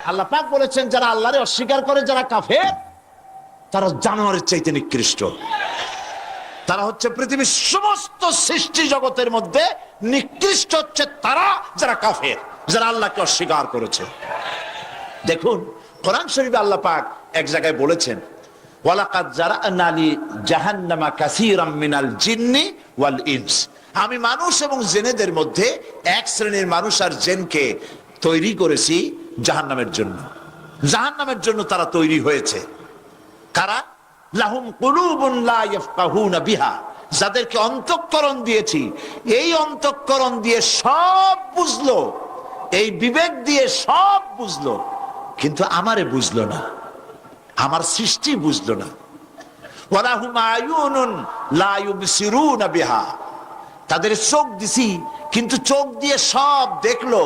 আল্লাহ পাক বলেছেন যারা আল্লাহরে অস্বীকার করে, যারা কাফের, তারা জানোয়ারের চাইতে নিকৃষ্ট। তারা হচ্ছে পৃথিবীর সমস্ত সৃষ্টি জগতের মধ্যে নিকৃষ্ট হচ্ছে তারা, যারা কাফের, যারা আল্লাহকে অস্বীকার করেছে। দেখুন কোরআন শরীফে আল্লাহ পাক এক জায়গায় বলেছেন, ওয়ালাকাদ জারা'না লি জাহান্নামা কাসীরাম মিনাল জিন্নি ওয়াল ইনস। আমি মানুষ এবং জিনেদের মধ্যে এক শ্রেণীর মানুষ আর জিনকে তৈরি করেছি জাহান্নামের জন্য। জাহান্নামের জন্য তারা তৈরি হয়েছে। কারা? লাহুম কুলুবুন লা ইয়াফকাহুনা বিহা, যাদেরকে অন্তঃকরণ দিয়েছি, এই অন্তঃকরণ দিয়ে সব বুঝলো, এই বিবেক দিয়ে সব বুঝলো, কিন্তু আমারে বুঝলো না, আমার সৃষ্টি বুঝলো না। ওয়ালাহুম আয়ুনুন লা ইউবসিরুনা বিহা, তাদের চোখ দিছি, কিন্তু চোখ দিয়ে সব দেখলো,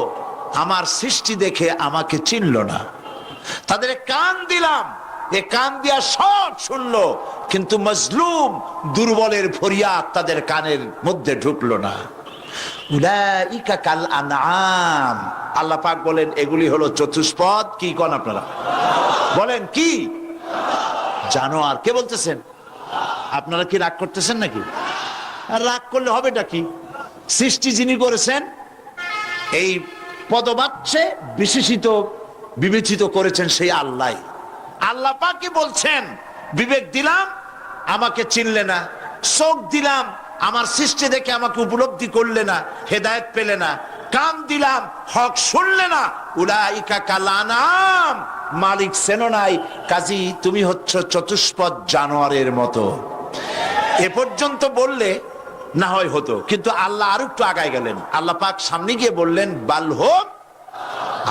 আমার সৃষ্টি দেখে আমাকে চিনলো না। তাদের কান দিলাম, এ কান দিয়া সব শুনলো, কিন্তু মজলুম দুর্বলের ফরিয়াদ তাদের কানের মধ্যে ঢুকলো না। উলাইকা কাল আনআম, আল্লাহ পাক বলেন এগুলি হলো চতুষ্পদ। কি কোন আপনারা বলেন? কি জানোয়ার? কে বলতেছেন? আপনারা কি রাগ করতেছেন নাকি? আর রাগ করলে হবেটা কি? সৃষ্টি যিনি করেছেন, এই পদবাচ্যে বিশেষিত বিবেচিত করেছেন সেই আল্লাহ। আল্লাহ পাকই বলছেন বিবেক দিলাম, আমাকে চিনলে না, চোখ দিলাম, আমার সৃষ্টি দেখে আমাকে উপলব্ধি করলে না, হেদায়েত পেলে না, কান দিলাম, হক শুনলে না। উলাইকা কাল আনআম, মালিক চেনো নাই, কাজী তুমি হচ্ছ চতুষ্পদ জানোয়ারের মতো। এ পর্যন্ত বললে না হয় হতো, কিন্তু আল্লাহ আর একটু আগায় গেলেন। আল্লাহ পাক সামনে গিয়ে বললেন বাল হোক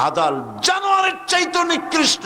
আদাল, জানোয়ারের চাইতে নিকৃষ্ট।